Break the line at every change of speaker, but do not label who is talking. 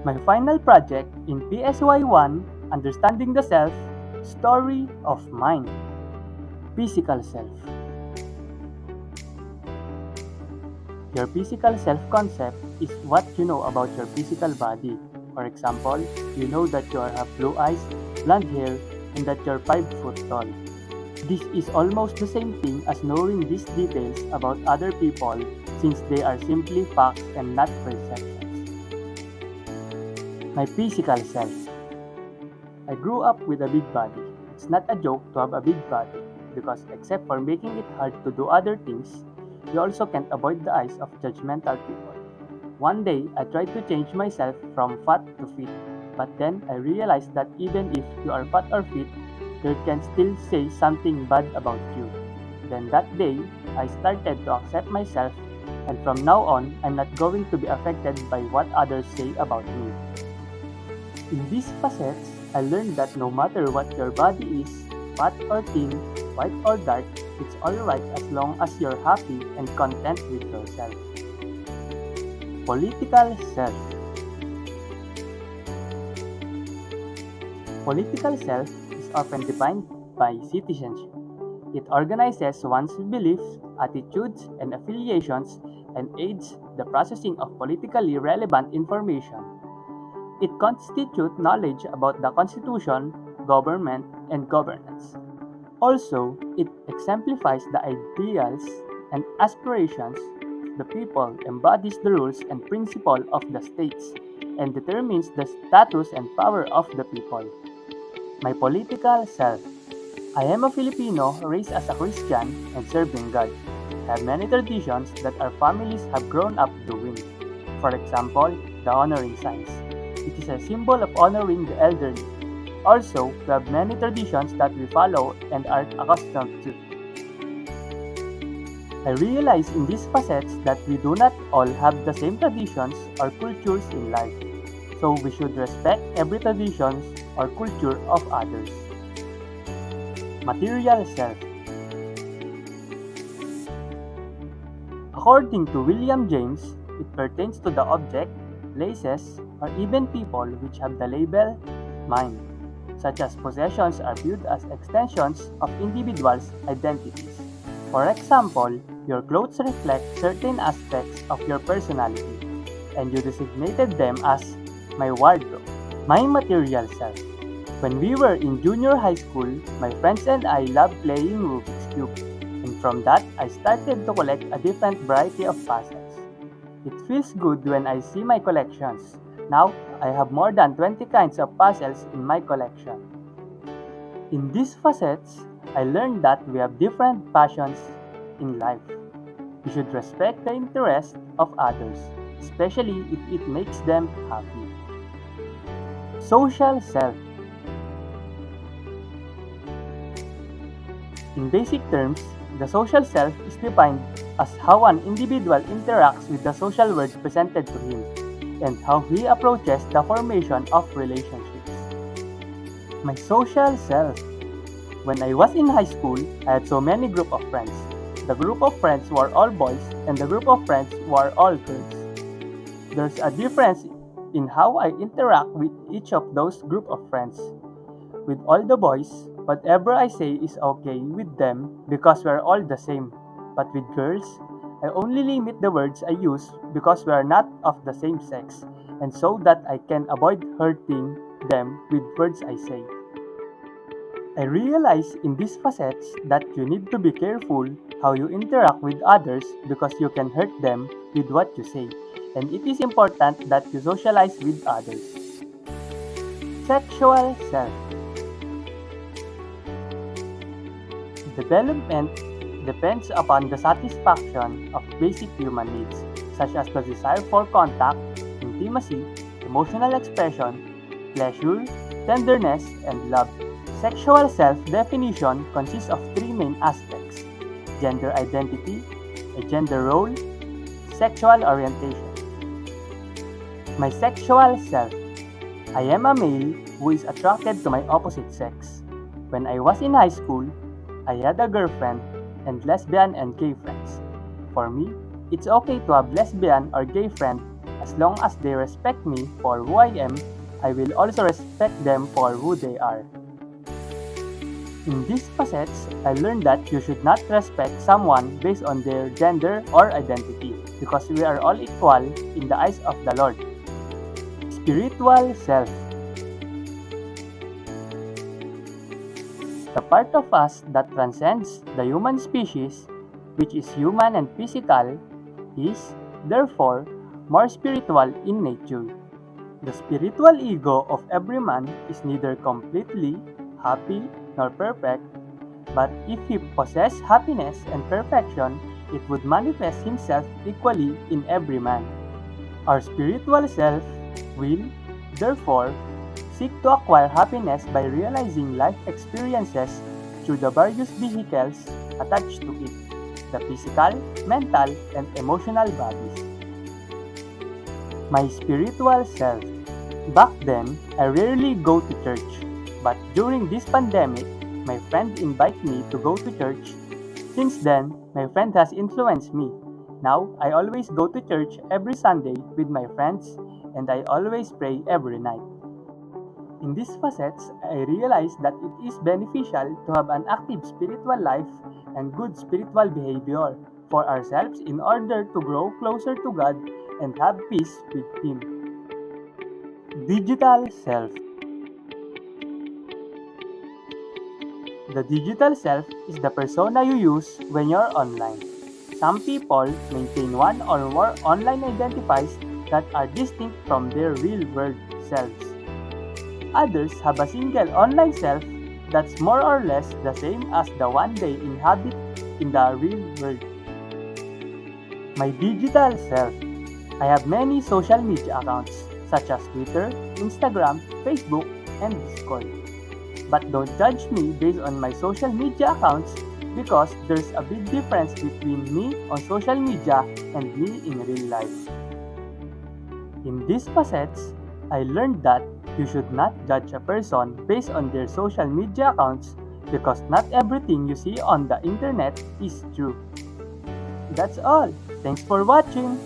My final project in PSY1, Understanding the Self, Story of Mind, Physical Self. Your physical self-concept is what you know about your physical body. For example, you know that you have blue eyes, blonde hair, and that you're 5 foot tall. This is almost the same thing as knowing these details about other people since they are simply facts and not perceptions. My physical self. I grew up with a big body. It's not a joke to have a big body because except for making it hard to do other things, you also can't avoid the eyes of judgmental people. One day, I tried to change myself from fat to fit, but then I realized that even if you are fat or fit, they can still say something bad about you. Then that day, I started to accept myself, and from now on, I'm not going to be affected by what others say about me. In these facets, I learned that no matter what your body is, fat or thin, white or dark, it's alright as long as you're happy and content with yourself. Political self. Political self is often defined by citizenship. It organizes one's beliefs, attitudes, and affiliations and aids the processing of politically relevant information. It constitutes knowledge about the Constitution, government, and governance. Also, it exemplifies the ideals and aspirations of the people, embodies the rules and principles of the states, and determines the status and power of the people. My political self. I am a Filipino raised as a Christian and serving God. I have many traditions that our families have grown up doing. For example, the honoring signs. It is a symbol of honoring the elderly. Also, we have many traditions that we follow and are accustomed to. I realize in these facets that we do not all have the same traditions or cultures in life, so we should respect every tradition or culture of others. Material self. According to William James, it pertains to the object, places, or even people which have the label mind, such as possessions are viewed as extensions of individuals' identities. For example, your clothes reflect certain aspects of your personality, and you designated them as my wardrobe, my material self. When we were in junior high school, my friends and I loved playing Rubik's Cube, and from that, I started to collect a different variety of puzzles. It feels good when I see my collections. Now, I have more than 20 kinds of puzzles in my collection. In these facets, I learned that we have different passions in life. We should respect the interests of others, especially if it makes them happy. Social self. In basic terms, the social self is defined as how an individual interacts with the social world presented to him and how he approaches the formation of relationships. My social self. When I was in high school, I had so many group of friends. The group of friends were all boys and the group of friends were all girls. There's a difference in how I interact with each of those group of friends. With all the boys, whatever I say is okay with them because we're all the same. But with girls, I only limit the words I use because we are not of the same sex, and so that I can avoid hurting them with words I say. I realize in these facets that you need to be careful how you interact with others because you can hurt them with what you say, and it is important that you socialize with others. Sexual self. Development depends upon the satisfaction of basic human needs, such as the desire for contact, intimacy, emotional expression, pleasure, tenderness, and love. Sexual self-definition consists of three main aspects: gender identity, a gender role, sexual orientation. My sexual self. I am a male who is attracted to my opposite sex. When I was in high school, I had a girlfriend and lesbian and gay friends. For me, it's okay to have lesbian or gay friend As long as they respect me for who I am, I will also respect them for who they are. In these facets, I learned that you should not respect someone based on their gender or identity because we are all equal in the eyes of the Lord. Spiritual self. The part of us that transcends the human species, which is human and physical, is, therefore, more spiritual in nature. The spiritual ego of every man is neither completely happy nor perfect, but if he possessed happiness and perfection, it would manifest himself equally in every man. Our spiritual self will, therefore, seek to acquire happiness by realizing life experiences through the various vehicles attached to it, the physical, mental, and emotional bodies. My spiritual self. Back then, I rarely go to church, but during this pandemic, my friend invited me to go to church. Since then, my friend has influenced me. Now, I always go to church every Sunday with my friends, and I always pray every night. In these facets, I realized that it is beneficial to have an active spiritual life and good spiritual behavior for ourselves in order to grow closer to God and have peace with Him. Digital self. The digital self is the persona you use when you're online. Some people maintain one or more online identifiers that are distinct from their real-world selves. Others have a single online self that's more or less the same as the one they inhabit in the real world. My digital self. I have many social media accounts such as Twitter, Instagram, Facebook, and Discord. But don't judge me based on my social media accounts because there's a big difference between me on social media and me in real life. In these facets, I learned that you should not judge a person based on their social media accounts because not everything you see on the internet is true. That's all. Thanks for watching.